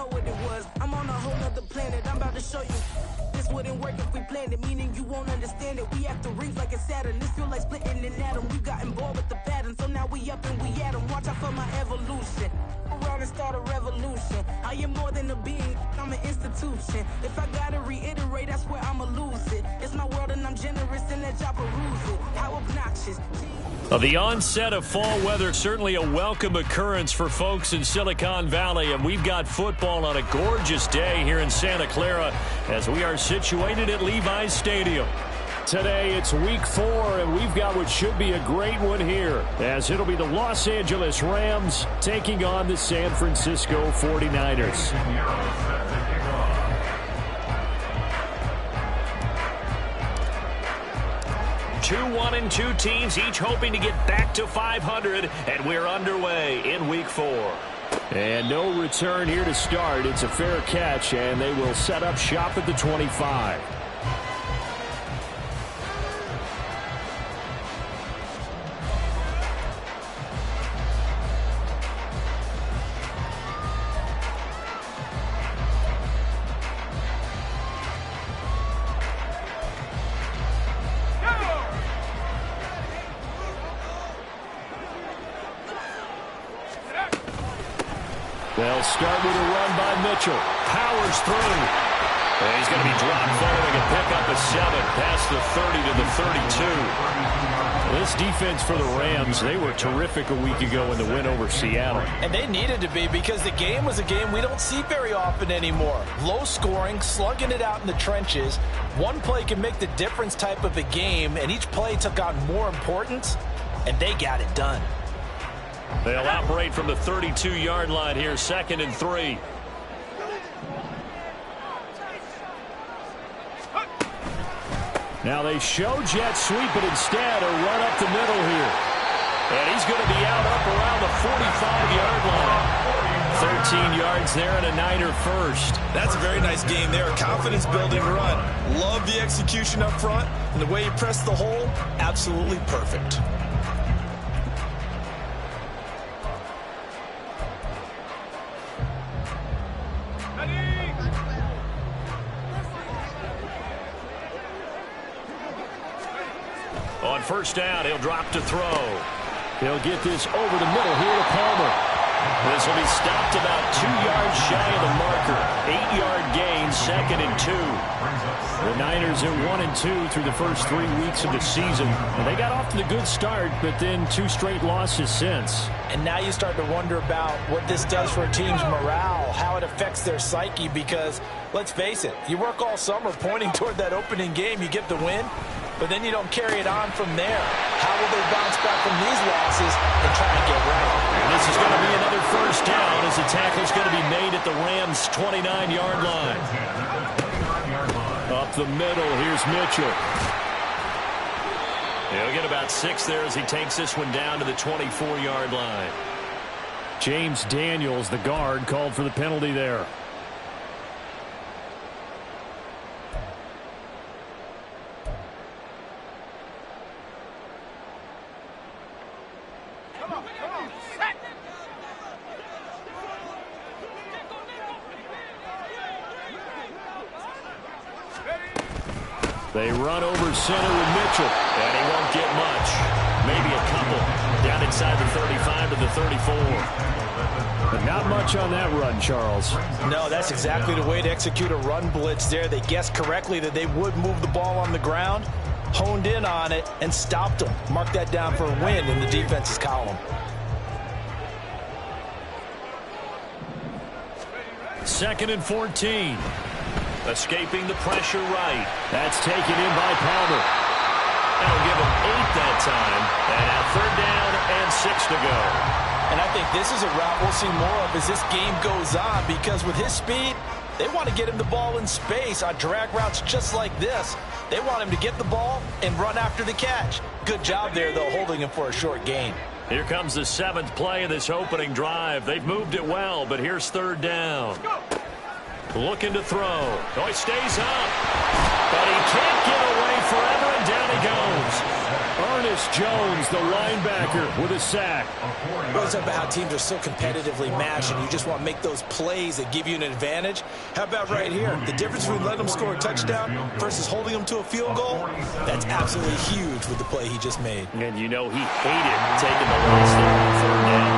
know what it was. I'm on a whole nother planet, I'm about to show you. This wouldn't work if we planned it, meaning you won't understand it. We have to rings like it's Saturn. This feel like splitting an atom. We got involved with the pattern, so now we up and we at 'em. Watch out for my evolution. Around and start a revolution. I am more than a being, I'm an institution. If I gotta reiterate, that's where I'ma lose it. It's my world and I'm generous and that y'all peruse it. How obnoxious. The onset of fall weather, certainly a welcome occurrence for folks in Silicon Valley, and we've got football on a gorgeous day here in Santa Clara as we are situated at Levi's Stadium. Today it's week 4, and we've got what should be a great one here, as it'll be the Los Angeles Rams taking on the San Francisco 49ers. 2-1-2 teams, each hoping to get back to 500, and we're underway in week 4. And no return here to start. It's a fair catch, and they will set up shop at the 25. They'll start with a run by Mitchell. Powers through. And he's going to be dropped following a pickup of 7 past the 30 to the 32. This defense for the Rams, they were terrific a week ago in the win over Seattle. And they needed to be, because the game was a game we don't see very often anymore. Low scoring, slugging it out in the trenches. One play can make the difference type of a game, and each play took on more importance, and they got it done. They'll operate from the 32-yard line here, 2nd and 3. Now they show jet sweep, but instead a run up the middle here. And he's going to be up around the 45-yard line. 13 yards there and a Niner first. That's a very nice game there. Confidence-building run. Love the execution up front, and the way he pressed the hole, absolutely perfect. On first down, he'll drop to throw. He'll get this over the middle here to Palmer. This will be stopped about 2 yards shy of the marker. 8-yard gain, 2nd and 2. The Niners are 1-2 through the first 3 weeks of the season. And they got off to the good start, but then 2 straight losses since. And now you start to wonder about what this does for a team's morale, how it affects their psyche, because, let's face it, you work all summer pointing toward that opening game, you get the win, but then you don't carry it on from there. How will they bounce back from these losses and try to get right? And this is going to be another first down as the tackle's going to be made at the Rams' 29-yard line. Up the middle, here's Mitchell. He'll get about 6 there as he takes this one down to the 24-yard line. James Daniels, the guard, called for the penalty there. They run over center with Mitchell, and he won't get much. Maybe a couple. Down inside the 35 to the 34. But not much on that run, Charles. No, that's exactly the way to execute a run blitz there. They guessed correctly that they would move the ball on the ground, honed in on it, and stopped them. Mark that down for a win in the defense's column. 2nd and 14. Escaping the pressure right. That's taken in by Palmer. That'll give him 8 that time. And now 3rd down and 6 to go. And I think this is a route we'll see more of as this game goes on, because with his speed, they want to get him the ball in space on drag routes just like this. They want him to get the ball and run after the catch. Good job there, though, holding him for a short gain. Here comes the 7th play of this opening drive. They've moved it well, but here's 3rd down. Looking to throw. Oh, he stays up. But he can't get away forever, and down he goes. Ernest Jones, the linebacker, with a sack. Well, it's about how teams are so competitively matched, and you just want to make those plays that give you an advantage. How about right here? The difference between letting them score a touchdown versus holding them to a field goal, that's absolutely huge with the play he just made. And you know he hated taking the last down on third down.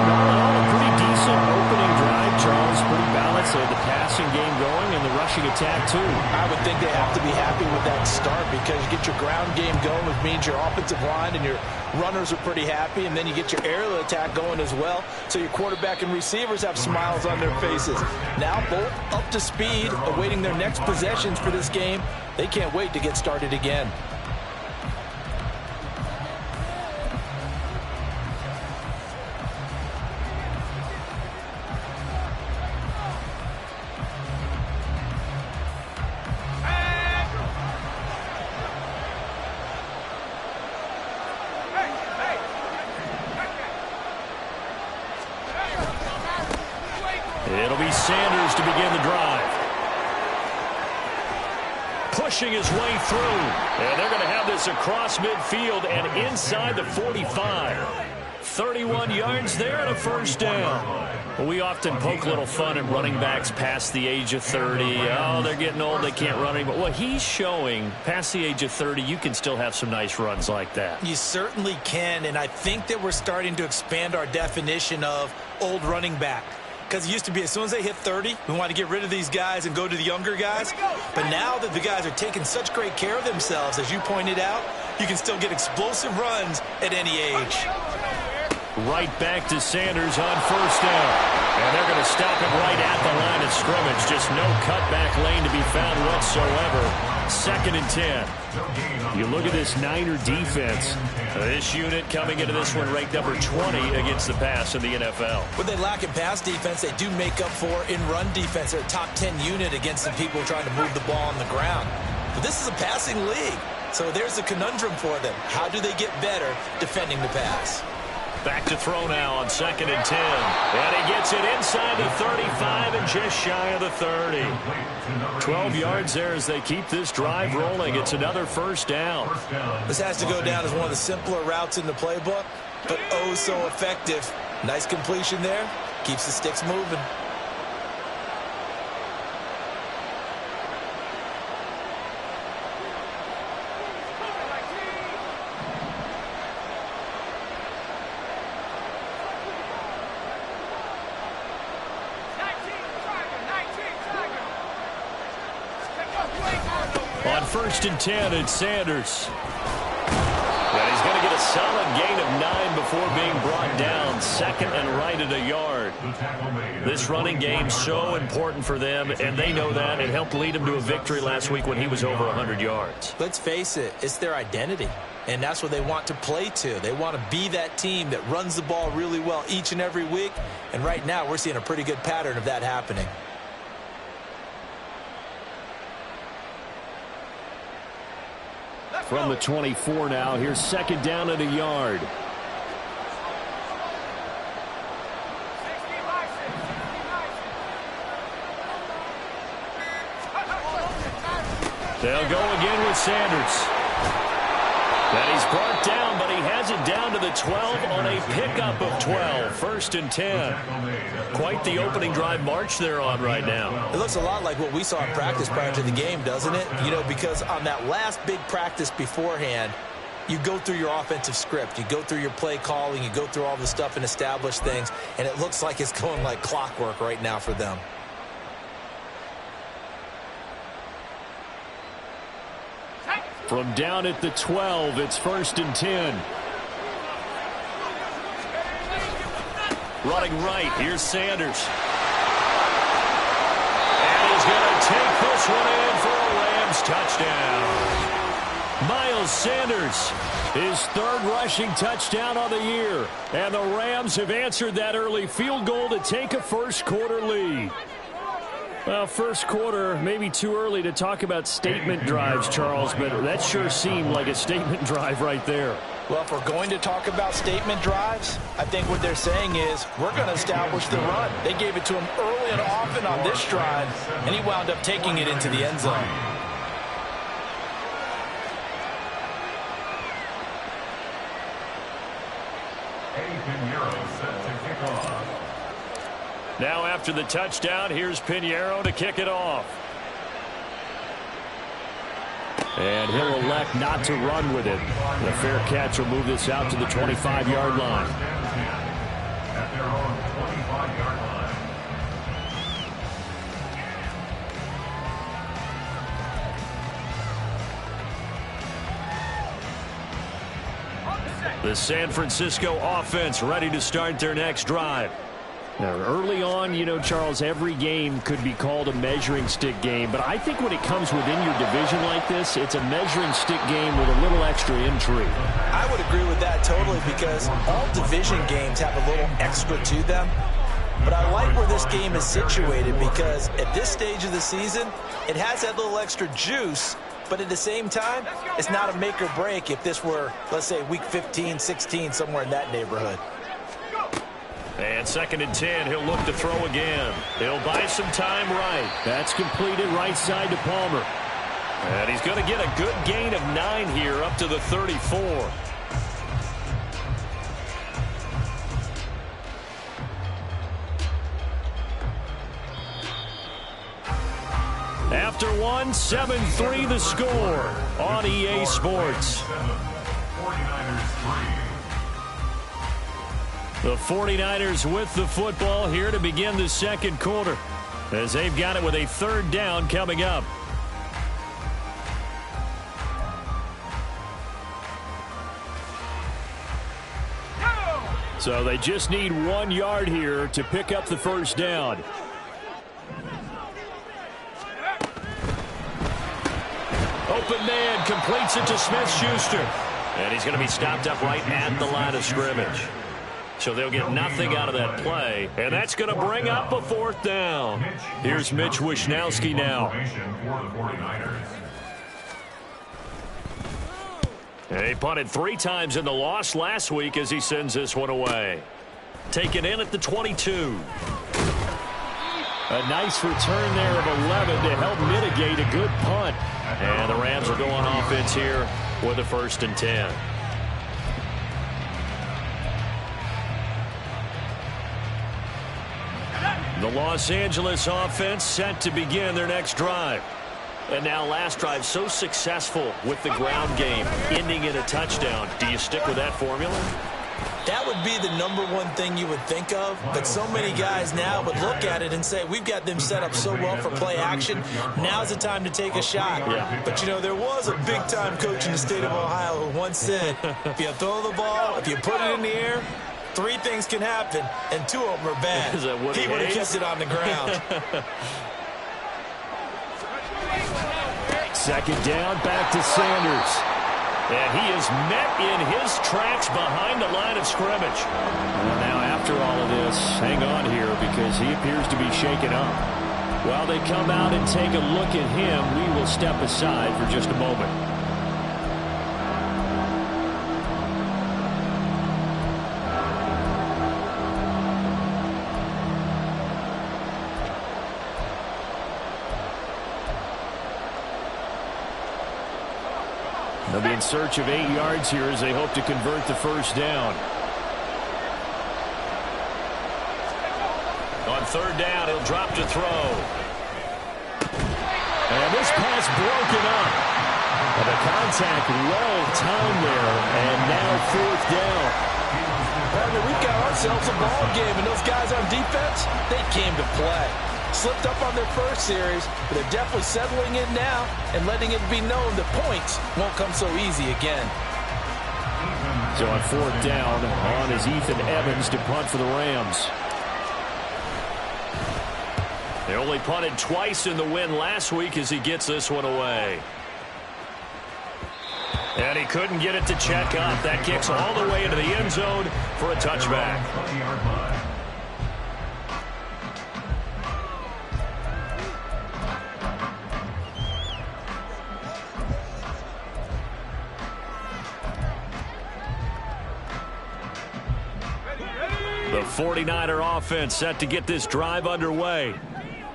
A pretty decent opening drive, Charles. Pretty balanced. They had the passing game going and the rushing attack, too. I would think they have to be happy with that start because you get your ground game going, which means your offensive line and your runners are pretty happy, and then you get your aerial attack going as well, so your quarterback and receivers have smiles on their faces. Now both up to speed, awaiting their next possessions for this game. They can't wait to get started again. It'll be Sanders to begin the drive. Pushing his way through. And they're going to have this across midfield and inside the 45. 31 yards there and a first down. We often poke a little fun at running backs past the age of 30. Oh, they're getting old, they can't run anymore. Well, he's showing past the age of 30, you can still have some nice runs like that. You certainly can, and I think that we're starting to expand our definition of old running back. Because it used to be as soon as they hit 30, we want to get rid of these guys and go to the younger guys. But now that the guys are taking such great care of themselves, as you pointed out, you can still get explosive runs at any age. Right back to Sanders on first down. And they're going to stop him right at the line of scrimmage. Just no cutback lane to be found whatsoever. 2nd and 10. You look at this Niner defense. This unit coming into this one ranked number 20 against the pass in the NFL. What they lack in pass defense, they do make up for in run defense. They're a top 10 unit against the people trying to move the ball on the ground. But this is a passing league. So there's a conundrum for them. How do they get better defending the pass? Back to throw now on 2nd and 10. And he gets it inside the 35 and just shy of the 30. 12 yards there as they keep this drive rolling. It's another first down. This has to go down as one of the simpler routes in the playbook, but oh so effective. Nice completion there. Keeps the sticks moving. On 1st and 10, it's Sanders. And he's going to get a solid gain of 9 before being brought down. 2nd and right at a yard. This running game's so important for them, and they know that. It helped lead them to a victory last week when he was over 100 yards. Let's face it, it's their identity. And that's what they want to play to. They want to be that team that runs the ball really well each and every week. And right now, we're seeing a pretty good pattern of that happening. From the 24 now, here's 2nd down at a yard. They'll go again with Sanders. And he's brought down, but he has it down to the 12 on a pickup of 12. 1st and 10. Quite the opening drive march they're on right now. It looks a lot like what we saw in practice prior to the game, doesn't it? You know, because on that last big practice beforehand, you go through your offensive script. You go through your play calling. You go through all the stuff and establish things. And it looks like it's going like clockwork right now for them. From down at the 12, it's 1st and 10. Running right, here's Sanders. And he's going to take this one in for a Rams touchdown. Miles Sanders, his 3rd rushing touchdown on the year. And the Rams have answered that early field goal to take a first-quarter lead. Well, first quarter, maybe too early to talk about statement drives, Charles, but that sure seemed like a statement drive right there. Well, if we're going to talk about statement drives, I think what they're saying is we're going to establish the run. They gave it to him early and often on this drive, and he wound up taking it into the end zone. Now after the touchdown, here's Pinheiro to kick it off. And he'll elect not to run with it. The fair catch will move this out to the 25-yard line. At their own 25-yard line. The San Francisco offense ready to start their next drive. Now, early on, you know, Charles, every game could be called a measuring stick game. But I think when it comes within your division like this, it's a measuring stick game with a little extra intrigue. I would agree with that totally because all division games have a little extra to them. But I like where this game is situated because at this stage of the season, it has that little extra juice. But at the same time, it's not a make or break if this were, let's say, week 15, 16, somewhere in that neighborhood. And 2nd and 10, he'll look to throw again. He'll buy some time right. That's completed right side to Palmer. And he's going to get a good gain of 9 here up to the 34. After one, 7-3 the score on EA Sports. The 49ers with the football here to begin the second quarter as they've got it with a 3rd down coming up. So they just need 1 yard here to pick up the 1st down. Open man completes it to Smith-Schuster. And he's going to be stopped up right at the line of scrimmage. So they'll get nothing out of that play. And that's going to bring up a 4th down. Here's Mitch Wishnowsky now. And he punted 3 times in the loss last week as he sends this one away. Taken in at the 22. A nice return there of 11 to help mitigate a good punt. And the Rams will go on offense here with a 1st and 10. The Los Angeles offense set to begin their next drive. And now last drive so successful with the ground game, ending in a touchdown. Do you stick with that formula? That would be the #1 thing you would think of, but so many guys now would look at it and say, we've got them set up so well for play action. Now's the time to take a shot. Yeah. But, you know, there was a big-time coach in the state of Ohio who once said, if you throw the ball, if you put it in the air, 3 things can happen, and 2 of them are bad. Is that what he would have kept it on the ground. 2nd down, back to Sanders. And he is met in his tracks behind the line of scrimmage. Well, now after all of this, hang on here because he appears to be shaken up. While they come out and take a look at him, we will step aside for just a moment. They'll be in search of 8 yards here as they hope to convert the 1st down. On 3rd down, he'll drop to throw. And this pass broken up. And the contact well timed there, and now 4th down. Partner, we've got ourselves a ball game, and those guys on defense, they came to play. Slipped up on their first series, but they're definitely settling in now and letting it be known that points won't come so easy again. So on 4th down, on is Ethan Evans to punt for the Rams. They only punted twice in the win last week as he gets this one away. And he couldn't get it to check up. That kicks all the way into the end zone for a touchback. The 49er offense set to get this drive underway.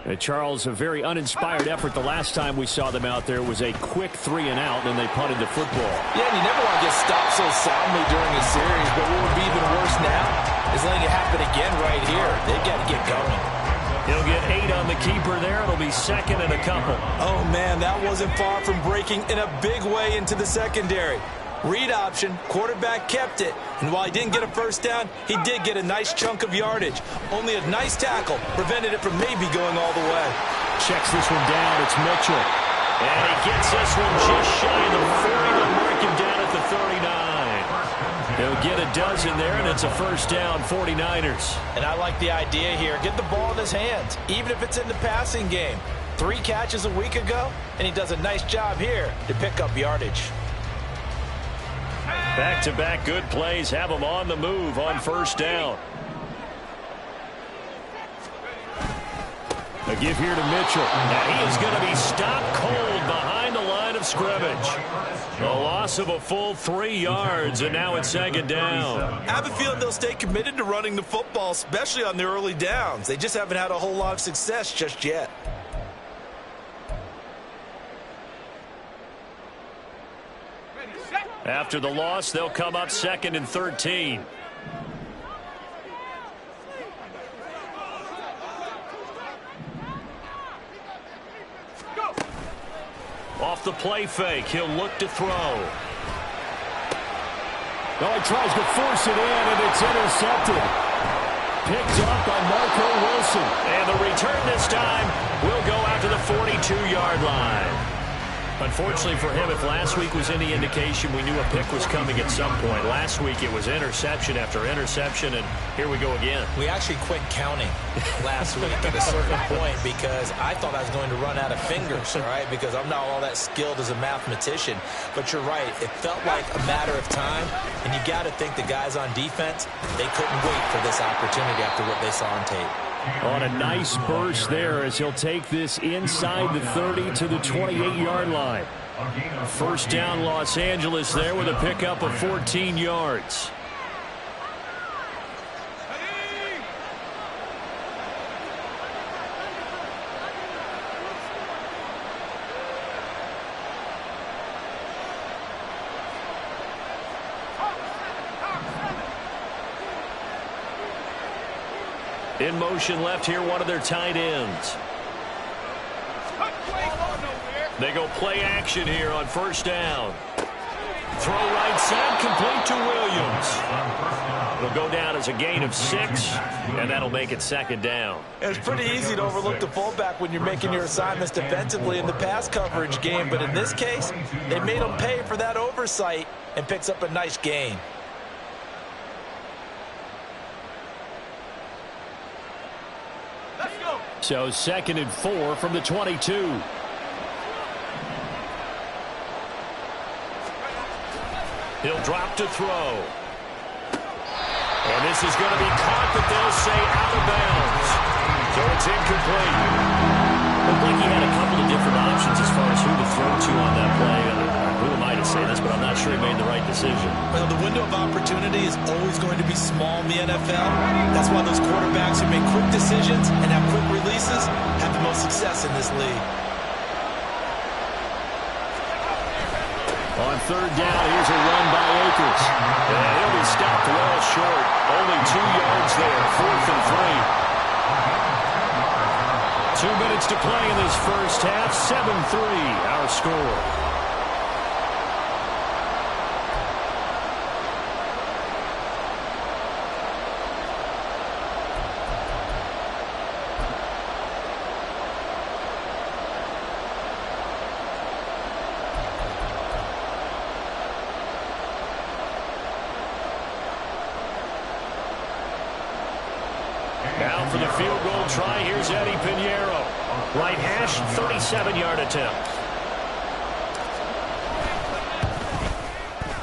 And Charles, a very uninspired effort the last time we saw them out there was a quick 3 and out, and they punted the football. Yeah, and you never want to get stopped so soundly during a series, but what would be even worse now is letting it happen again right here. They've got to get going. He'll get 8 on the keeper there. It'll be second and a couple. Oh, man, that wasn't far from breaking in a big way into the secondary. Read option, quarterback kept it, and while he didn't get a first down, he did get a nice chunk of yardage. Only a nice tackle prevented it from maybe going all the way. Checks this one down. It's Mitchell. And he gets this one just shy of the 40 to mark him down at the 39. He'll get a dozen there, and it's a first down, 49ers. And I like the idea here. Get the ball in his hands, even if it's in the passing game. 3 catches a week ago, and he does a nice job here to pick up yardage. Back-to-back good plays have him on the move on first down. A give here to Mitchell. And he is going to be stopped cold behind the line of scrimmage. A loss of a full 3 yards, and now it's second down. I have a feeling they'll stay committed to running the football, especially on the early downs. They just haven't had a whole lot of success just yet. After the loss, they'll come up second and 13. Off the play fake, he'll look to throw. No, he tries to force it in, and it's intercepted. Picked up by Marco Wilson. And the return this time will go out to the 42-yard line. Unfortunately for him, if last week was any indication, we knew a pick was coming at some point. Last week it was interception after interception, and here we go again. We actually quit counting last week at a certain point because I thought I was going to run out of fingers, all right, because I'm not all that skilled as a mathematician. But you're right. It felt like a matter of time, and you got to think the guys on defense, they couldn't wait for this opportunity after what they saw on tape. On a nice burst there as he'll take this inside the 30 to the 28-yard line. First down Los Angeles there with a pickup of 14 yards. In motion left here, one of their tight ends. They go play action here on first down. Throw right side, complete to Williams. It'll go down as a gain of 6, and that'll make it second down. It's pretty easy to overlook the fullback when you're making your assignments defensively in the pass coverage game, but in this case, they made him pay for that oversight and picks up a nice gain. So second and 4 from the 22. He'll drop to throw. And this is going to be caught, but they'll say out of bounds. So it's incomplete. Looked like he had a couple of different options as far as who to throw to on that play. Who am I to say this, but I'm not sure he made the right decision. Well, the window of opportunity is always going to be small in the NFL. That's why those quarterbacks who make quick decisions and have quick releases have the most success in this league. On third down, here's a run by Akers. And he'll be stopped well short. Only 2 yards there, 4th and 3. 2 minutes to play in this first half. 7-3, our score. Now for the field goal try, here's Eddie Pinheiro. Right hash, 37-yard attempt.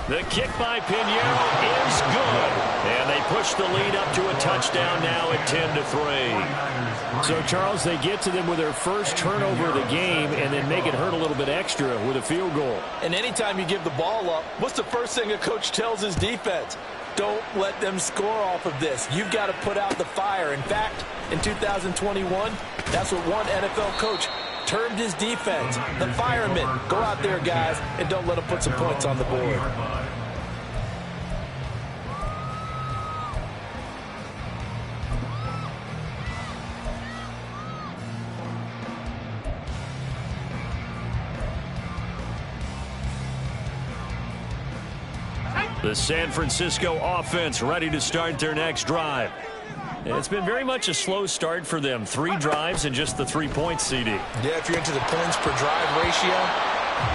The kick by Pinheiro is good. And they push the lead up to a touchdown now at 10-3. So, Charles, they get to them with their first turnover of the game and then make it hurt a little bit extra with a field goal. And anytime you give the ball up, what's the first thing a coach tells his defense? Don't let them score off of this. You've got to put out the fire. In fact, in 2021, that's what one NFL coach termed his defense. The firemen. Go out there, guys, and don't let them put some points on the board. The San Francisco offense ready to start their next drive. It's been very much a slow start for them. 3 drives and just the 3 points, CD. Yeah, if you're into the points per drive ratio,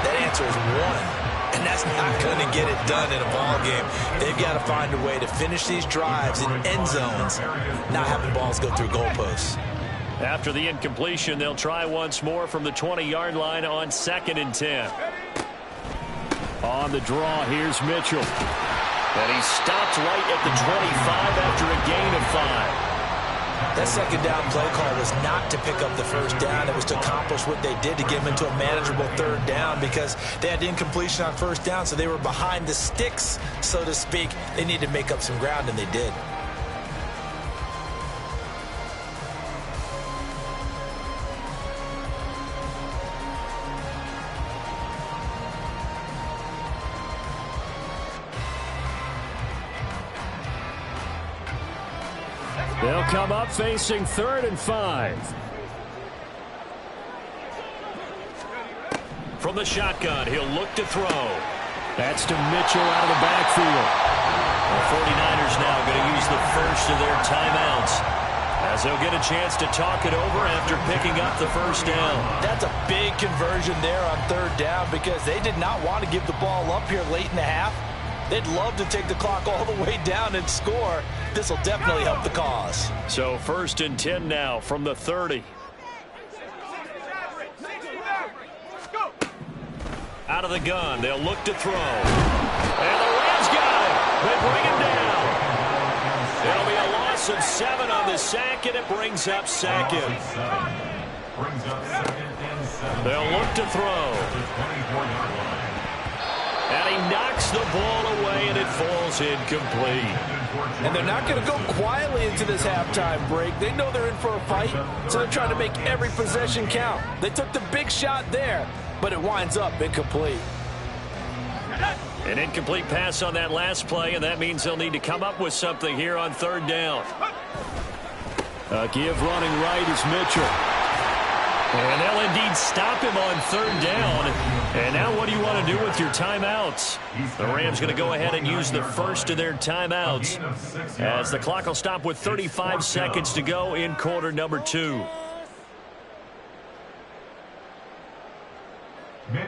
that answer is 1. And that's not going to get it done in a ball game. They've got to find a way to finish these drives in end zones, not having balls go through goalposts. After the incompletion, they'll try once more from the 20-yard line on 2nd and 10. On the draw, here's Mitchell. And he stopped right at the 25 after a gain of 5. That second down play call was not to pick up the first down. It was to accomplish what they did to get them into a manageable 3rd down because they had incompletion on 1st down, so they were behind the sticks, so to speak. They needed to make up some ground, and they did. They'll come up facing 3rd and 5. From the shotgun, he'll look to throw. That's to Mitchell out of the backfield. The 49ers now going to use the first of their timeouts, as they'll get a chance to talk it over after picking up the first down. That's a big conversion there on 3rd down because they did not want to give the ball up here late in the half. They'd love to take the clock all the way down and score. This will definitely help the cause. So 1st and 10 now from the 30. Out of the gun, they'll look to throw. And the Rams got it. They bring him down. It'll be a loss of 7 on the sack, and it brings up 2nd. They'll look to throw. And he knocks the ball away, and it falls incomplete. And they're not going to go quietly into this halftime break. They know they're in for a fight, so they're trying to make every possession count. They took the big shot there, but it winds up incomplete. An incomplete pass on that last play, and that means they'll need to come up with something here on 3rd down. A give running right is Mitchell. And they'll indeed stop him on 3rd down. And now what do you want to do with your timeouts? The Rams going to go ahead and use the first of their timeouts, as the clock will stop with 35 seconds to go in quarter number 2.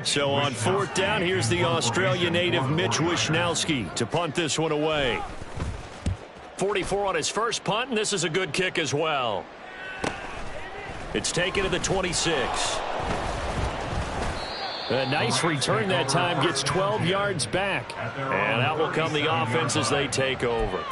So on 4th down, here's the Australia native Mitch Wishnowsky to punt this one away. 44 on his first punt, and this is a good kick as well. It's taken to the 26. A nice return that time, gets 12 yards back. And out will come the offense as they take over.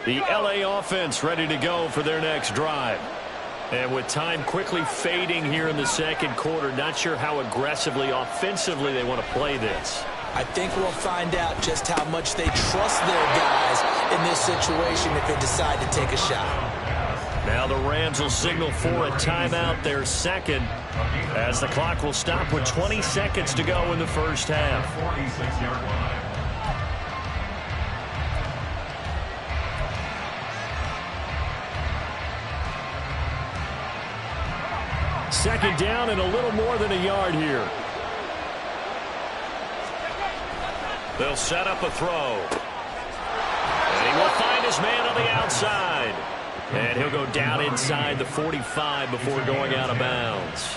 The LA offense ready to go for their next drive. And with time quickly fading here in the 2nd quarter, not sure how aggressively, offensively they want to play this. I think we'll find out just how much they trust their guys in this situation if they decide to take a shot. Now the Rams will signal for a timeout, their 2nd, as the clock will stop with 20 seconds to go in the first half. 46-yard line. 2nd down and a little more than a yard here. They'll set up a throw. And he will find his man on the outside. And he'll go down inside the 45 before going out of bounds.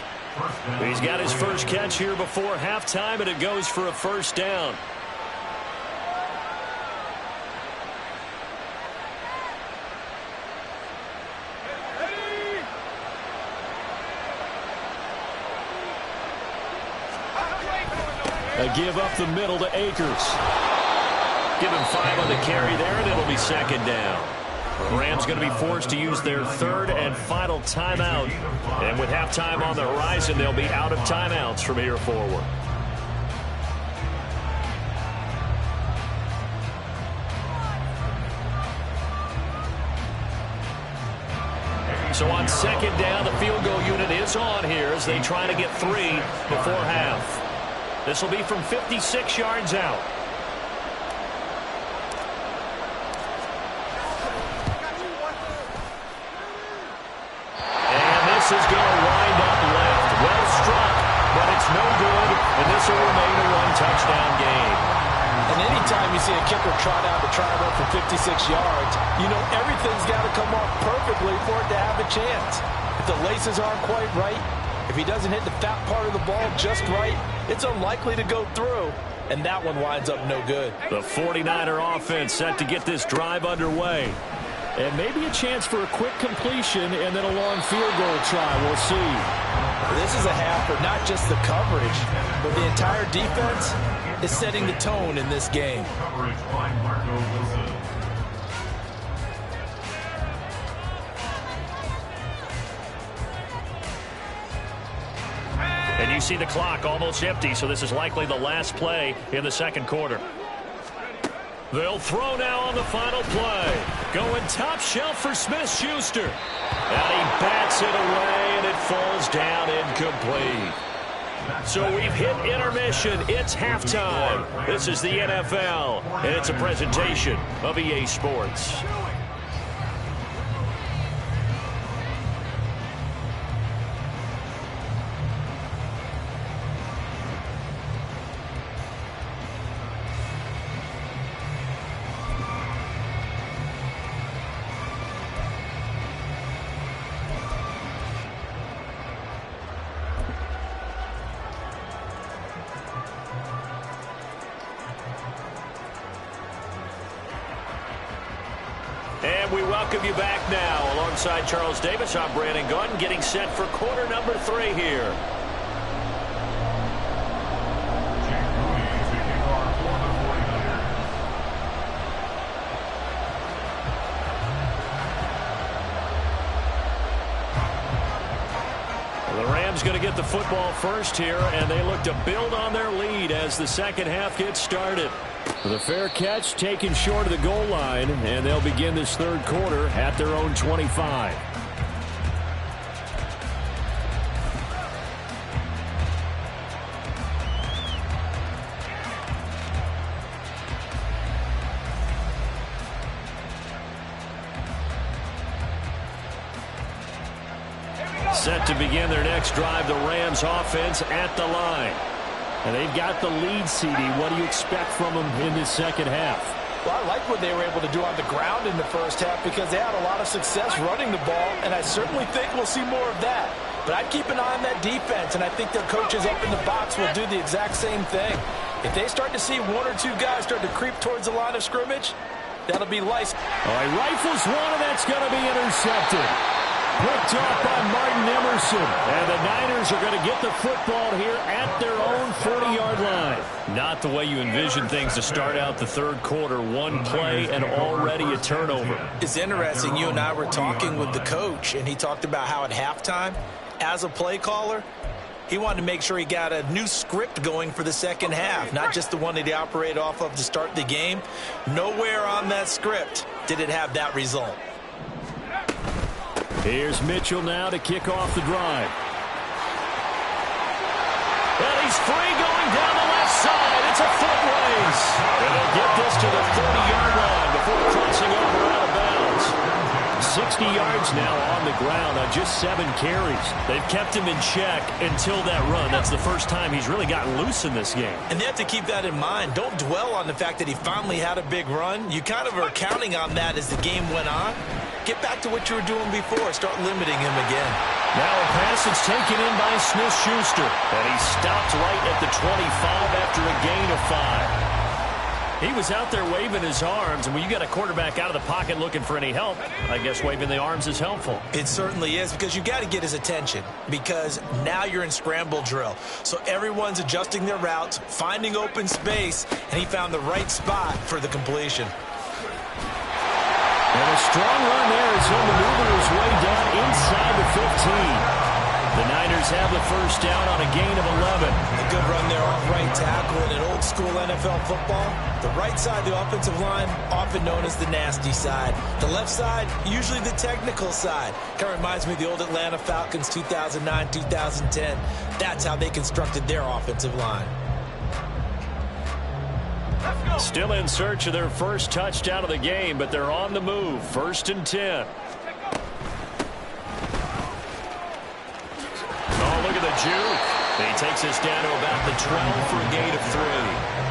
He's got his first catch here before halftime, and it goes for a first down. A give up the middle to Akers. Give him 5 on the carry there, and it'll be 2nd down. The Rams going to be forced to use their 3rd and final timeout. And with halftime on the horizon, they'll be out of timeouts from here forward. So on 2nd down, the field goal unit is on here as they try to get 3 before half. This will be from 56 yards out. Anytime you see a kicker trot out to try to run for 56 yards, you know everything's got to come off perfectly for it to have a chance. If the laces aren't quite right, if he doesn't hit the fat part of the ball just right, it's unlikely to go through, and that one winds up no good. The 49er offense set to get this drive underway. And maybe a chance for a quick completion and then a long field goal try. We'll see. This is a half for not just the coverage, but the entire defense is setting the tone in this game. Coverage by Marco Wilson. And you see the clock almost empty, so this is likely the last play in the second quarter. They'll throw now on the final play. Going top shelf for Smith-Schuster. And he bats it away, and it falls down incomplete. So we've hit intermission. It's halftime. This is the NFL, and it's a presentation of EA Sports. And we welcome you back now. Alongside Charles Davis, I'm Brandon Gunn, getting set for quarter number 3 here. Jake Moody to kick off for the 49ers. Well, the Rams going to get the football first here, and they look to build on their lead as the second half gets started. The fair catch taken short of the goal line, and they'll begin this third quarter at their own 25. Set to begin their next drive, the Rams offense at the line. And they've got the lead, CD. What do you expect from them in this second half? Well, I like what they were able to do on the ground in the first half because they had a lot of success running the ball, and I certainly think we'll see more of that. But I'd keep an eye on that defense, and I think their coaches up in the box will do the exact same thing. If they start to see 1 or 2 guys start to creep towards the line of scrimmage, that'll be lice. All right, rifles one, and that's going to be intercepted. Picked off by Martin Emerson. And the Niners are going to get the football here at their own 40-yard line. Not the way you envision things to start out the third quarter. One play and already a turnover. It's interesting. You and I were talking with the coach, and he talked about how at halftime, as a play caller, he wanted to make sure he got a new script going for the second half, not just the one that he operated off of to start the game. Nowhere on that script did it have that result. Here's Mitchell now to kick off the drive. And he's free going down the left side. It's a foot race. And they'll get this to the 40-yard line before crossing over out of bounds. 60 yards now on the ground on just 7 carries. They've kept him in check until that run. That's the first time he's really gotten loose in this game. And they have to keep that in mind. Don't dwell on the fact that he finally had a big run. You kind of are counting on that as the game went on. Get back to what you were doing before. Start limiting him again. Now a pass is taken in by Smith-Schuster. And he stopped right at the 25 after a gain of 5. He was out there waving his arms, and when you got a quarterback out of the pocket looking for any help, I guess waving the arms is helpful. It certainly is, because you got to get his attention, because now you're in scramble drill. So everyone's adjusting their routes, finding open space, and he found the right spot for the completion. And a strong run there as he'll maneuver his way down inside the 15. The Niners have the first down on a gain of 11. A good run there off right tackle in an old-school NFL football. The right side of the offensive line, often known as the nasty side. The left side, usually the technical side. Kind of reminds me of the old Atlanta Falcons 2009, 2010. That's how they constructed their offensive line. Still in search of their first touchdown of the game, but they're on the move. 1st and 10. Oh, look at the juke. He takes us down to about the 12 for a gain of 3.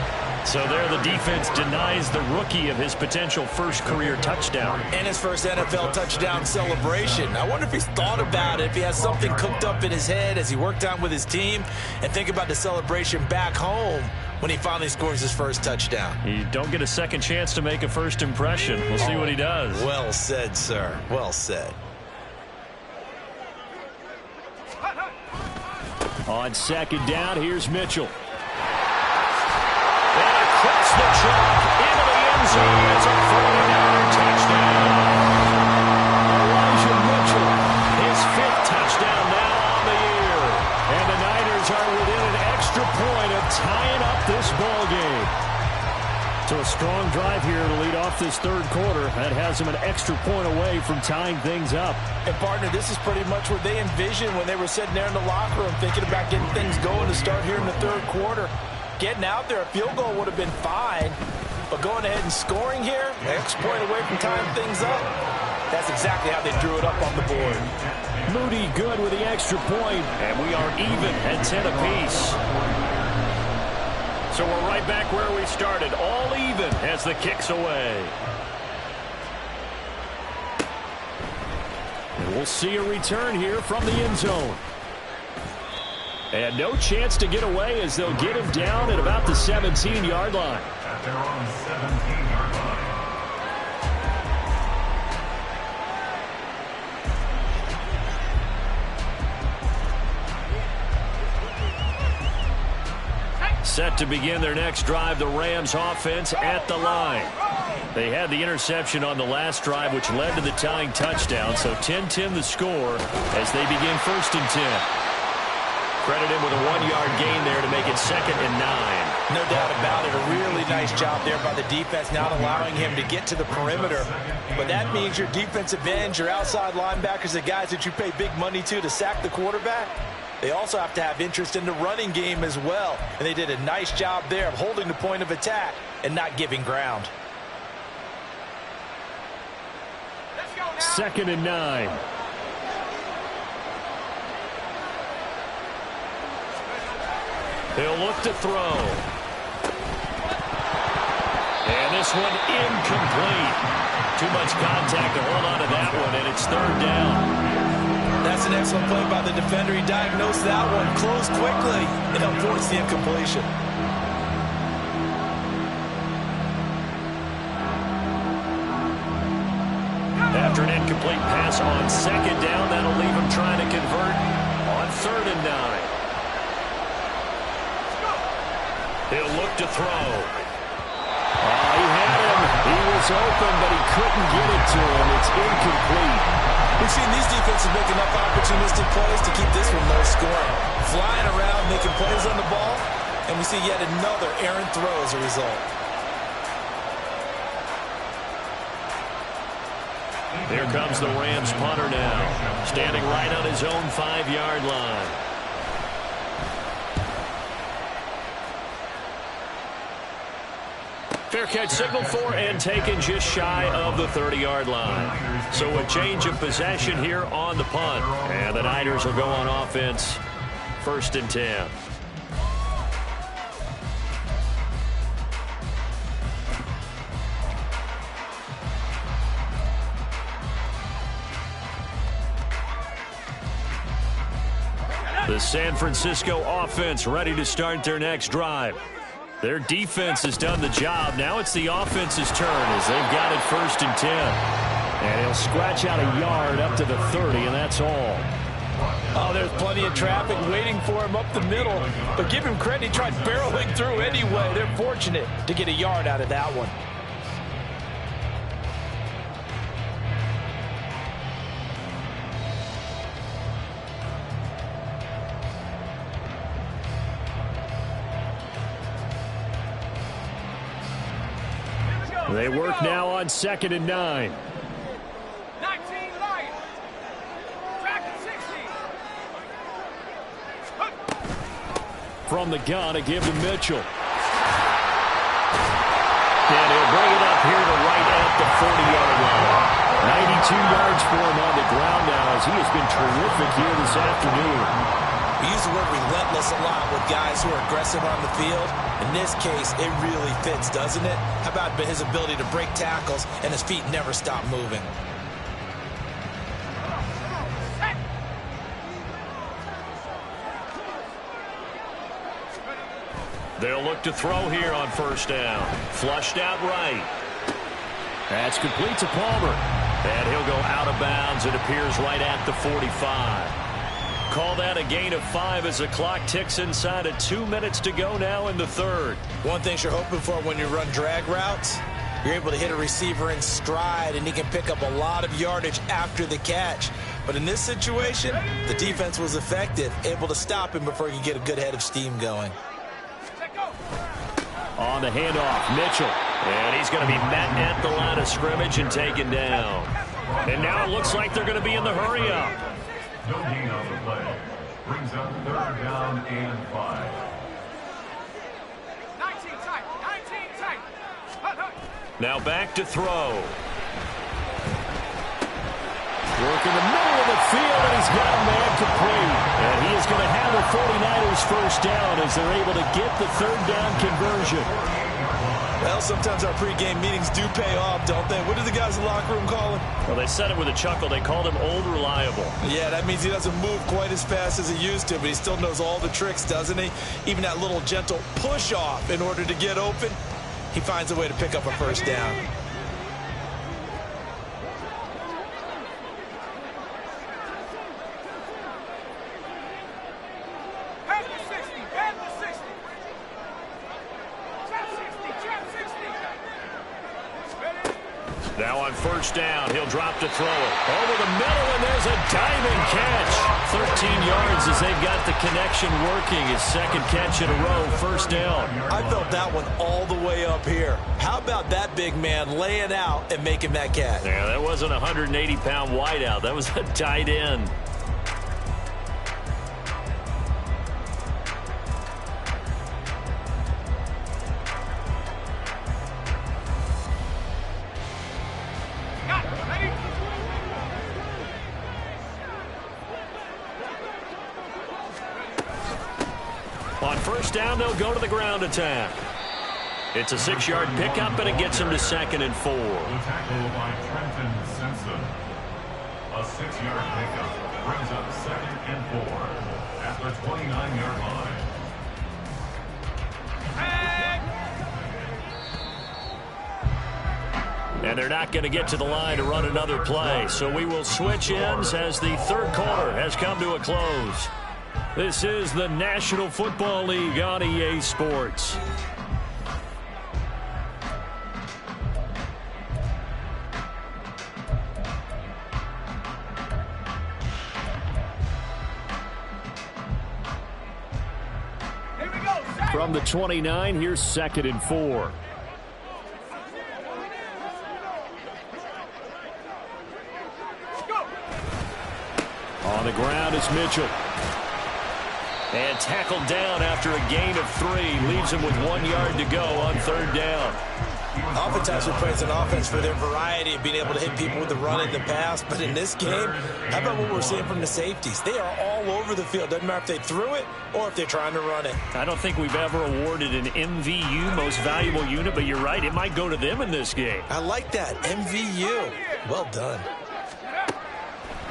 So there the defense denies the rookie of his potential first career touchdown. And his first NFL touchdown celebration. I wonder if he's thought about it, if he has something cooked up in his head as he worked out with his team, and think about the celebration back home when he finally scores his first touchdown. You don't get a second chance to make a first impression. We'll see what he does. Well said, sir. Well said. On second down, here's Mitchell. And across the chalk into the end zone. It's a 49er touchdown. Elijah Mitchell. His 5th touchdown now on the year. And the Niners are within an extra point of tying up this ball game. So a strong drive here to lead off this third quarter. That has them an extra point away from tying things up. And, partner, this is pretty much what they envisioned when they were sitting there in the locker room thinking about getting things going to start here in the third quarter. Getting out there, a field goal would have been fine, but going ahead and scoring here, an extra point away from tying things up, that's exactly how they drew it up on the board. Moody good with the extra point. And we are even at 10 apiece. So we're right back where we started, all even as the kick's away. And we'll see a return here from the end zone. And no chance to get away as they'll get him down at about the 17-yard line. At their own 17-yard line. Set to begin their next drive, the Rams offense at the line. They had the interception on the last drive, which led to the tying touchdown. So 10-10 the score as they begin 1st and 10. Credit him with a 1-yard gain there to make it 2nd and 9. No doubt about it. A really nice job there by the defense, not allowing him to get to the perimeter. But that means your defensive ends, your outside linebackers, the guys that you pay big money to sack the quarterback, they also have to have interest in the running game as well. And they did a nice job there of holding the point of attack and not giving ground. 2nd and 9. They'll look to throw. And this one incomplete. Too much contact to hold on to that one, and it's 3rd down. That's an excellent play by the defender. He diagnosed that one, closed quickly, and avoids the incompletion. After an incomplete pass on 2nd down, that'll leave him trying to convert on 3rd and 9. He'll look to throw. He had him. He was open, but he couldn't get it to him. It's incomplete. We've seen these defenses make enough opportunistic plays to keep this one low scoring. Flying around, making plays on the ball, and we see yet another errant throw as a result. Here comes the Rams punter now, standing right on his own 5-yard line. Fair catch signaled for and taken just shy of the 30-yard line. So a change of possession here on the punt. And the Niners will go on offense, 1st and 10. The San Francisco offense ready to start their next drive. Their defense has done the job. Now it's the offense's turn as they've got it 1st and 10. And he'll scratch out a yard up to the 30, and that's all. Oh, there's plenty of traffic waiting for him up the middle. But give him credit, he tried barreling through anyway. They're fortunate to get a yard out of that one. They work now on 2nd and 9. 19 Lions. Track at 60. From the gun, a give to Mitchell. And he'll bring it up here to right at the 40-yard line. 92 yards for him on the ground now as he has been terrific here this afternoon. We use the word relentless a lot with guys who are aggressive on the field. In this case, it really fits, doesn't it? How about his ability to break tackles and his feet never stop moving? They'll look to throw here on first down. Flushed out right. That's complete to Palmer. And he'll go out of bounds. It appears right at the 45. Call that a gain of 5 as the clock ticks inside of 2 minutes to go now in the third. One thing you're hoping for when you run drag routes, you're able to hit a receiver in stride, and he can pick up a lot of yardage after the catch. But in this situation, the defense was effective, able to stop him before he could get a good head of steam going. On the handoff, Mitchell. And he's going to be met at the line of scrimmage and taken down. And now it looks like they're going to be in the hurry-up. No gain on the play. Brings up third down and 5. 19 tight. 19 tight. Now back to throw. Work in the middle of the field, and he's got a man complete. And he is going to have the 49ers first down as they're able to get the third down conversion. Well, sometimes our pregame meetings do pay off, don't they? What do the guys in the locker room call him? Well, they said it with a chuckle. They called him Old Reliable. Yeah, that means he doesn't move quite as fast as he used to, but he still knows all the tricks, doesn't he? Even that little gentle push-off in order to get open, he finds a way to pick up a first down. Now on first down, he'll drop to throw it. Over the middle, and there's a diving catch. 13 yards as they've got the connection working. His second catch in a row, first down. I felt that one all the way up here. How about that big man laying out and making that catch? Yeah, that wasn't a 180-pound wideout. That was a tight end. On first down, they'll go to the ground attack. It's a 6-yard pickup, and it gets them to 2nd and 4. The tackle by Trenton Simpson. A 6-yard pickup brings up 2nd and 4 at the 29-yard line. And they're not going to get to the line to run another play. So we will switch ends as the third quarter has come to a close. This is the National Football League on EA Sports. Here we go. From the 29, here's 2nd and 4. On the ground is Mitchell. And tackled down after a gain of 3. Leaves him with 1 yard to go on third down. Oftentimes we praise an offense for their variety of being able to hit people with the run and the pass. But in this game, how about what we're seeing from the safeties? They are all over the field. Doesn't matter if they threw it or if they're trying to run it. I don't think we've ever awarded an MVU, most valuable unit, but you're right. It might go to them in this game. I like that. MVU. Well done.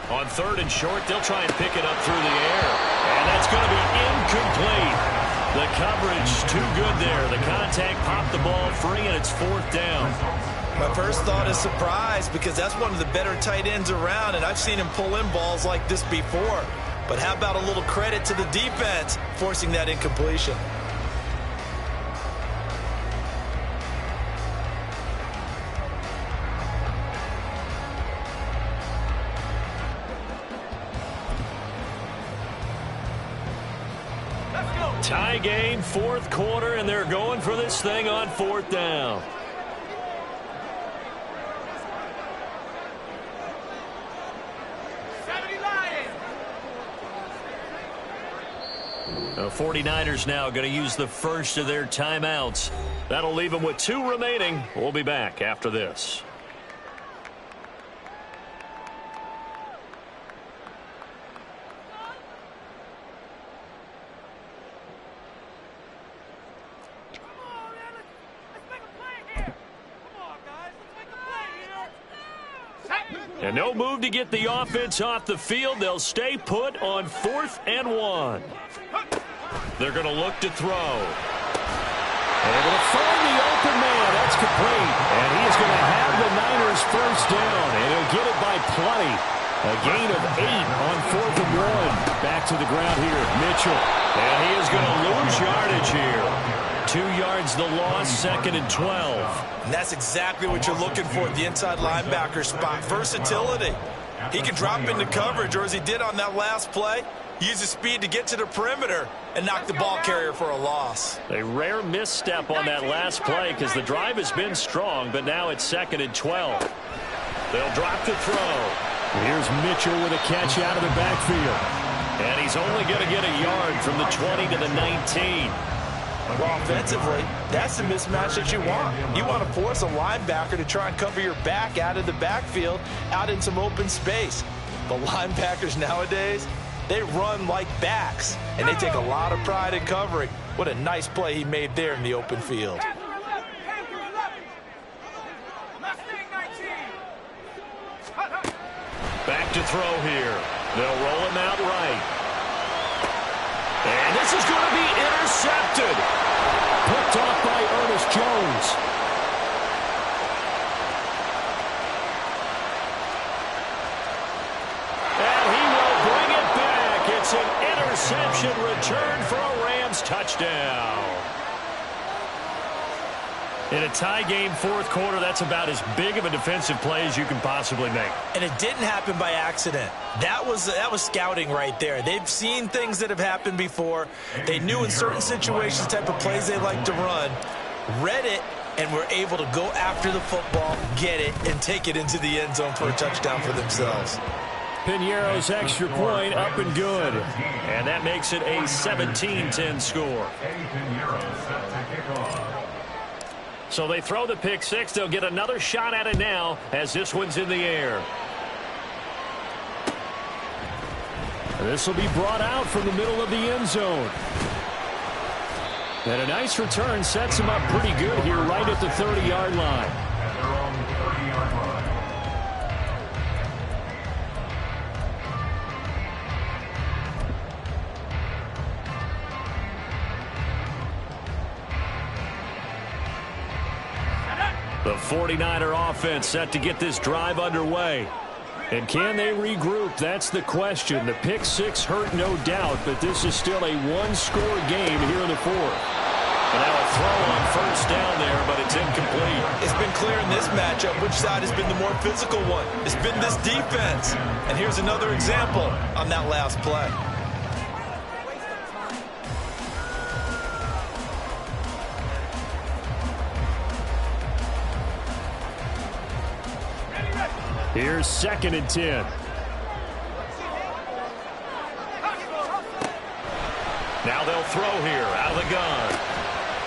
On third and short, they'll try and pick it up through the air. And that's going to be incomplete. The coverage too good there. The contact popped the ball free, and it's 4th down. My first thought is surprise because that's one of the better tight ends around, and I've seen him pull in balls like this before. But how about a little credit to the defense forcing that incompletion? Tie game, 4th quarter, and they're going for this thing on 4th down. The 49ers now going to use the first of their timeouts. That'll leave them with 2 remaining. We'll be back after this. And no move to get the offense off the field. They'll stay put on 4th and 1. They're going to look to throw. Able to find the open man. That's complete. And he is going to have the Niners first down. And he'll get it by plenty. A gain of 8 on 4th and 1. Back to the ground here, Mitchell. And he is going to lose yardage here. 2 yards the loss, 2nd and 12. And that's exactly what you're looking for at the inside linebacker spot. Versatility. He can drop into coverage, or as he did on that last play, use his speed to get to the perimeter and knock the ball carrier for a loss. A rare misstep on that last play because the drive has been strong, but now it's 2nd and 12. They'll drop to throw. Here's Mitchell with a catch out of the backfield. And he's only going to get a yard from the 20 to the 19. Well, offensively, that's the mismatch that you want. You want to force a linebacker to try and cover your back out of the backfield, out in some open space. But linebackers nowadays, they run like backs, and they take a lot of pride in covering. What a nice play he made there in the open field. Back to throw here. They'll roll him out right. And this is going to be intercepted. Picked off by Ernest Jones. And he will bring it back. It's an interception return for a Rams touchdown. In a tie game, 4th quarter, that's about as big of a defensive play as you can possibly make. And it didn't happen by accident. That was scouting right there. They've seen things that have happened before. They knew in certain situations the type of plays they like to run, read it, and were able to go after the football, get it, and take it into the end zone for a touchdown for themselves. Piñeiro's extra point up and good. And that makes it a 17-10 score. So they throw the pick six. They'll get another shot at it now as this one's in the air. This will be brought out from the middle of the end zone. And a nice return sets him up pretty good here right at the 30-yard line. At their own 30-yard line. The 49er offense set to get this drive underway. And can they regroup? That's the question. The pick six hurt, no doubt, but this is still a one-score game here in the 4th. And now a throw on first down there, but it's incomplete. It's been clear in this matchup which side has been the more physical one. It's been this defense. And here's another example on that last play. Here's 2nd and 10. Now they'll throw here out of the gun.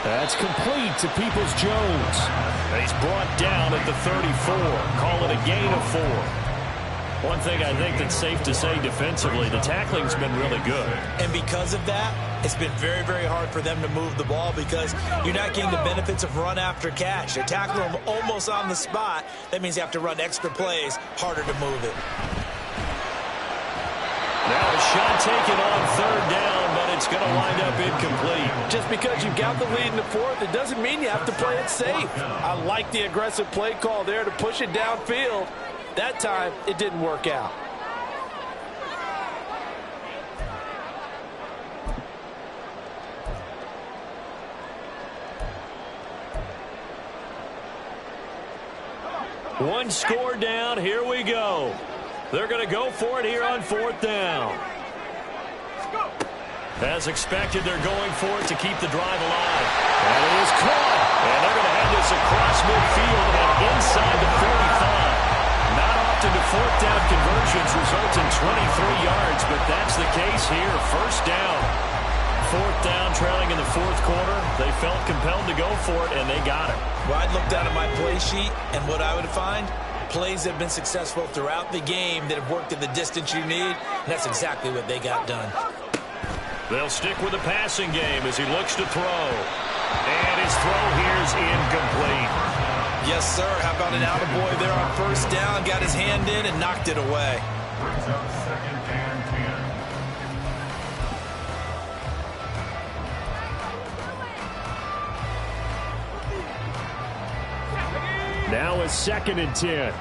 That's complete to Peoples-Jones. And he's brought down at the 34. Call it a gain of 4. One thing I think that's safe to say defensively, the tackling's been really good. And because of that, it's been very, very hard for them to move the ball because you're not getting the benefits of run after catch. They're tackling them almost on the spot. That means you have to run extra plays, harder to move it. Now a shot taken on 3rd down, but it's going to wind up incomplete. Just because you've got the lead in the 4th, it doesn't mean you have to play it safe. I like the aggressive play call there to push it downfield. That time, it didn't work out. One score down. Here we go. They're going to go for it here on 4th down. As expected, they're going for it to keep the drive alive. That is caught. And they're going to have this across midfield and inside the 45. Not often do 4th down conversions result in 23 yards, but that's the case here. First down. 4th down, trailing in the 4th quarter. They felt compelled to go for it, and they got it. Well, I'd look down at my play sheet, and what I would find, plays that have been successful throughout the game that have worked at the distance you need, and that's exactly what they got done. They'll stick with the passing game as he looks to throw. And his throw here is incomplete. Yes, sir. How about an attaboy there on first down? Got his hand in and knocked it away. Brings up 2nd and 10. Now a 2nd and 10.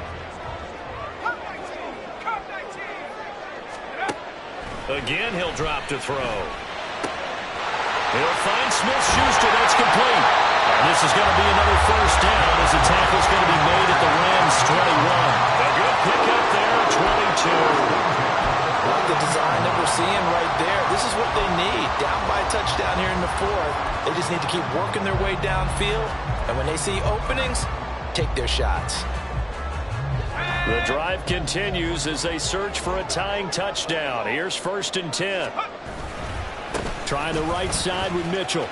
Again, he'll drop to throw. He'll find Smith-Schuster. That's complete. And this is going to be another first down as the tackle's going to be made at the Rams' 21. A good pickup there, 22. Like the design that we're seeing right there. This is what they need. Down by a touchdown here in the 4th. They just need to keep working their way downfield. And when they see openings, take their shots. The drive continues as they search for a tying touchdown. Here's 1st and 10. Trying the right side with Mitchell.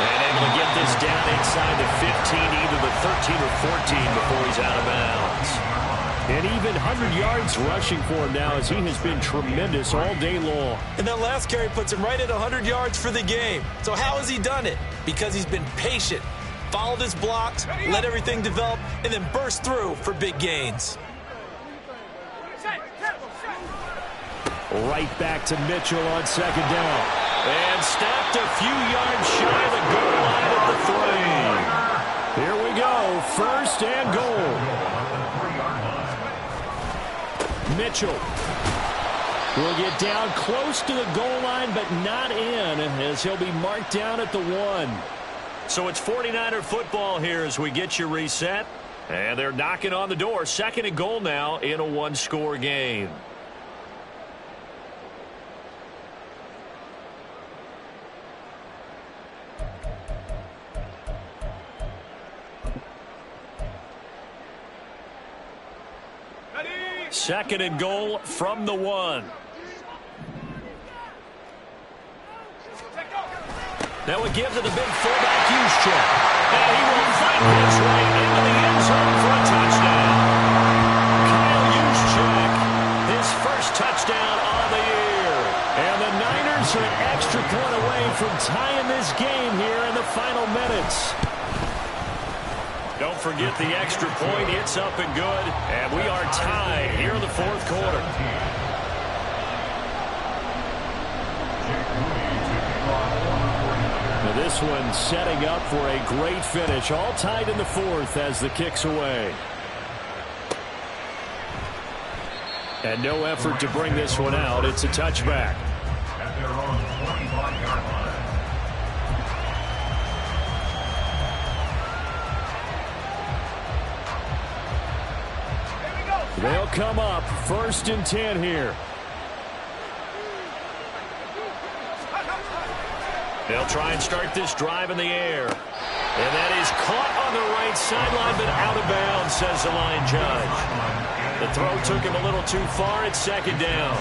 And able to get this down inside the 15, either the 13 or 14 before he's out of bounds. And even 100 yards rushing for him now as he has been tremendous all day long. And that last carry puts him right at 100 yards for the game. So how has he done it? Because he's been patient, followed his blocks, let everything develop, and then burst through for big gains. Right back to Mitchell on 2nd down. And stopped a few yards shy of the goal line at the 3. Here we go, 1st and goal. Mitchell will get down close to the goal line, but not in, as he'll be marked down at the 1. So it's 49er football here as we get you reset. And they're knocking on the door. 2nd and goal now in a 1-score game. Second and goal from the 1. That would give to the big fullback Juszczyk. And he will find his way into the end zone for a touchdown. Kyle Juszczyk, his first touchdown on the year. And the Niners are an extra point away from tying this game here in the final minutes. Don't forget the extra point. It's up and good. And we are tied here in the 4th quarter. Now this one setting up for a great finish. All tied in the 4th as the kick's away. And no effort to bring this one out. It's a touchback. At their own 25-yard line. They'll come up 1st and 10 here. They'll try and start this drive in the air. And that is caught on the right sideline, but out of bounds, says the line judge. The throw took him a little too far. It's 2nd down.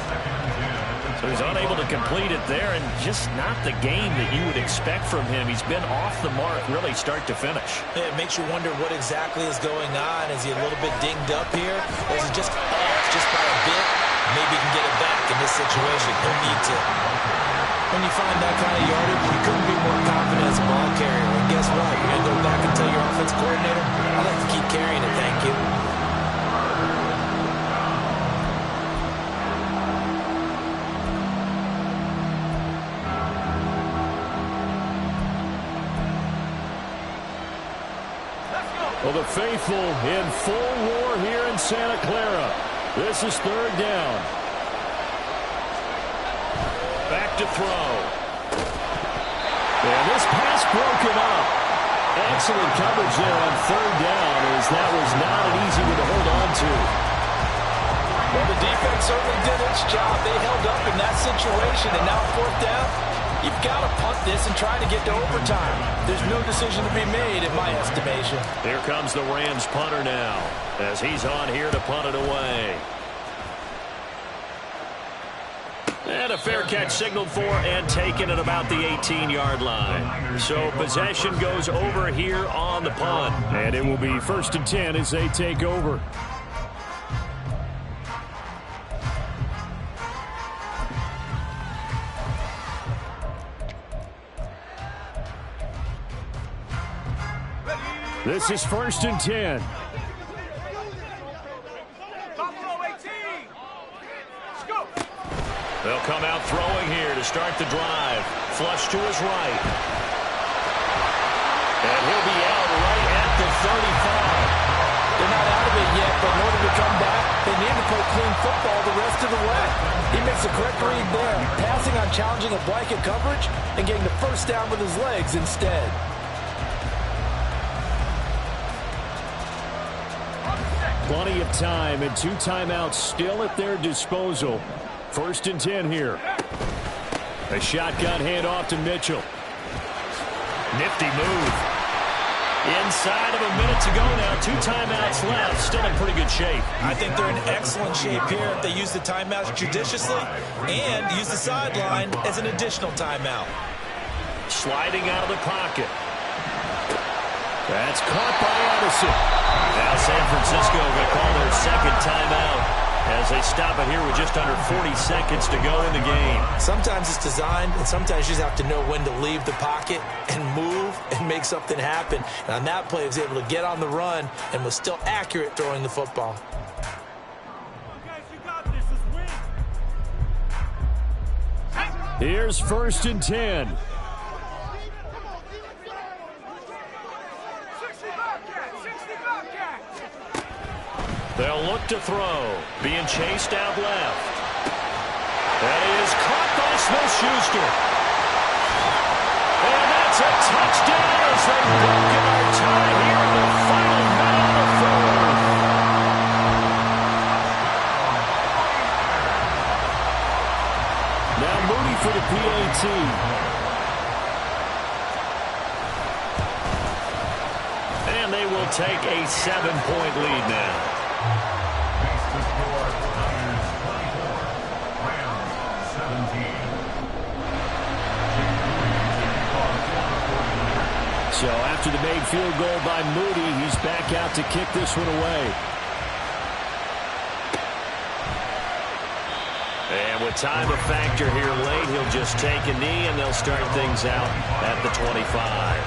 So he's unable to complete it there, and just not the game that you would expect from him. He's been off the mark really start to finish. It makes you wonder what exactly is going on. Is he a little bit dinged up here? Or is it just off just by a bit? Maybe he can get it back in this situation. He'll need to. When you find that kind of yardage, you couldn't be more confident as a ball carrier. And guess what? You're going to go back and tell your offense coordinator, I'd like to keep carrying it, thank you. Well, the faithful in full roar here in Santa Clara. This is 3rd down. Back to throw. And this pass broken up. Excellent coverage there on 3rd down, as that was not an easy one to hold on to. Well, the defense certainly did its job. They held up in that situation, and now 4th down, you've got to punt this and try to get to overtime. There's no decision to be made in my estimation. Here comes the Rams punter now, as he's on here to punt it away. And a fair catch signaled for and taken at about the 18-yard line. So possession goes over here on the punt. And it will be 1st and 10 as they take over. This is 1st and 10. Buffalo 18. Scoop. They'll come out throwing here to start the drive. Flush to his right. And he'll be out right at the 35. They're not out of it yet, but in order to come back, they need to play clean football the rest of the way. He makes the correct read there, passing on challenging a blanket coverage and getting the first down with his legs instead. Plenty of time and 2 timeouts still at their disposal. 1st and 10 here. A shotgun handoff to Mitchell. Nifty move. Inside of a minute to go now. 2 timeouts left. Still in pretty good shape. I think they're in excellent shape here if they use the timeouts judiciously and use the sideline as an additional timeout. Sliding out of the pocket. That's caught by Addison. Now San Francisco going to call their second timeout as they stop it here with just under 40 seconds to go in the game. Sometimes it's designed, and sometimes you just have to know when to leave the pocket and move and make something happen. And on that play, he was able to get on the run and was still accurate throwing the football. Guys, you got this. Let's win. Here's 1st and 10. 60 Bobcat. 60 Bobcat. They'll look to throw. Being chased out left. That is caught by Smith-Schuster. And that's a touchdown as they've broken our tie here in the final minute of the fourth. Now Moody for the PAT. And they will take a 7-point lead now. Next to score, Niners 24, Rams 17. So after the made field goal by Moody, he's back out to kick this one away. And with time a factor here late, he'll just take a knee and they'll start things out at the 25.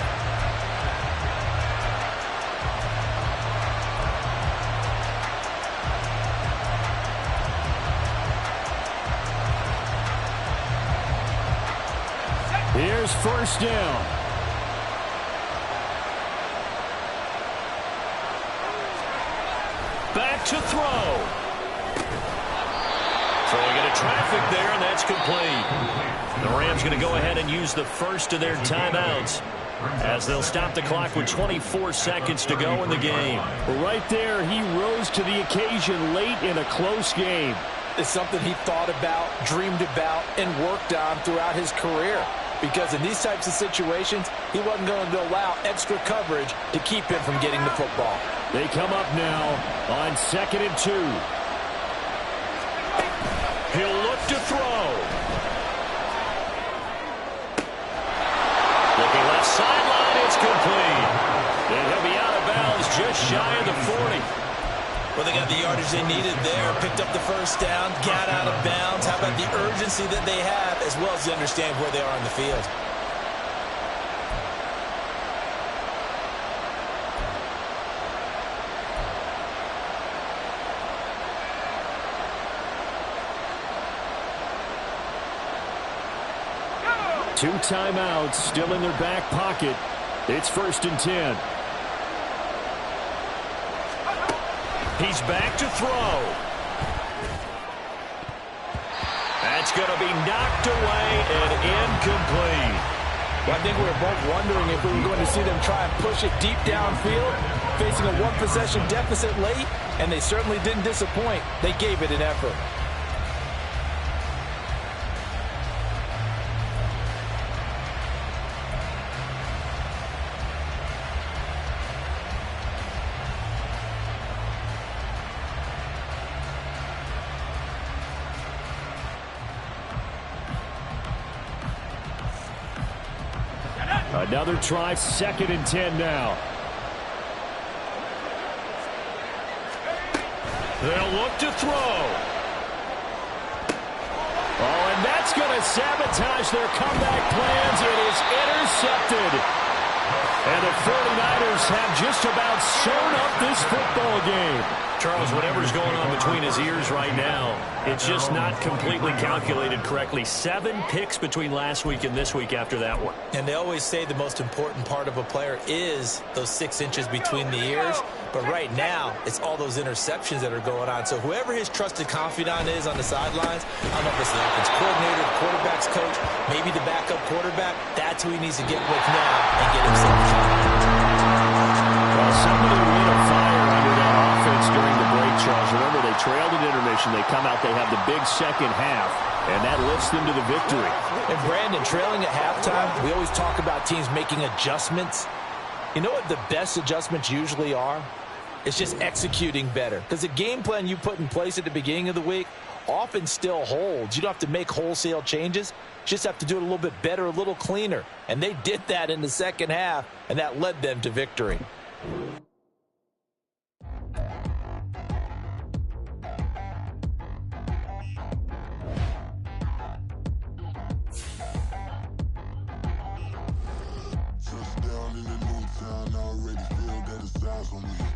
Here's 1st down. Back to throw. Throwing into traffic there, and that's complete. The Rams going to go ahead and use the first of their timeouts as they'll stop the clock with 24 seconds to go in the game. Right there, he rose to the occasion late in a close game. It's something he thought about, dreamed about, and worked on throughout his career. Because in these types of situations, he wasn't going to allow extra coverage to keep him from getting the football. They come up now on 2nd and 2. He'll look to throw. Looking left sideline, it's complete. And he'll be out of bounds just shy of the 40. Well, they got the yardage they needed there, picked up the first down, got out of bounds. How about the urgency that they have, as well as they understand where they are on the field? Two timeouts still in their back pocket. It's 1st and 10. He's back to throw. That's going to be knocked away and incomplete. Well, I think we were both wondering if we were going to see them try and push it deep downfield, facing a one-possession deficit late, and they certainly didn't disappoint. They gave it an effort. Another try, 2nd and 10 now. They'll look to throw. Oh, and that's going to sabotage their comeback plans. It is intercepted. And the 49ers have just about sewn up this football game. Charles, whatever's going on between his ears right now, it's just not completely calculated correctly. 7 picks between last week and this week after that one. And they always say the most important part of a player is those 6 inches between the ears. But right now, it's all those interceptions that are going on. So whoever his trusted confidant is on the sidelines, I don't know if it's the offense coordinator, the quarterback's coach, maybe the backup quarterback, that's who he needs to get with now and get himself a shot. Well, somebody lit a fire under that offense during the break, Charles. Remember, they trailed at intermission. They come out, they have the big second half, and that lifts them to the victory. And Brandon, trailing at halftime, we always talk about teams making adjustments. You know what the best adjustments usually are? It's just executing better. Because the game plan you put in place at the beginning of the week often still holds. You don't have to make wholesale changes. You just have to do it a little bit better, a little cleaner. And they did that in the second half, and that led them to victory. Touchdown in the new town, I already feel that it's eyes on me.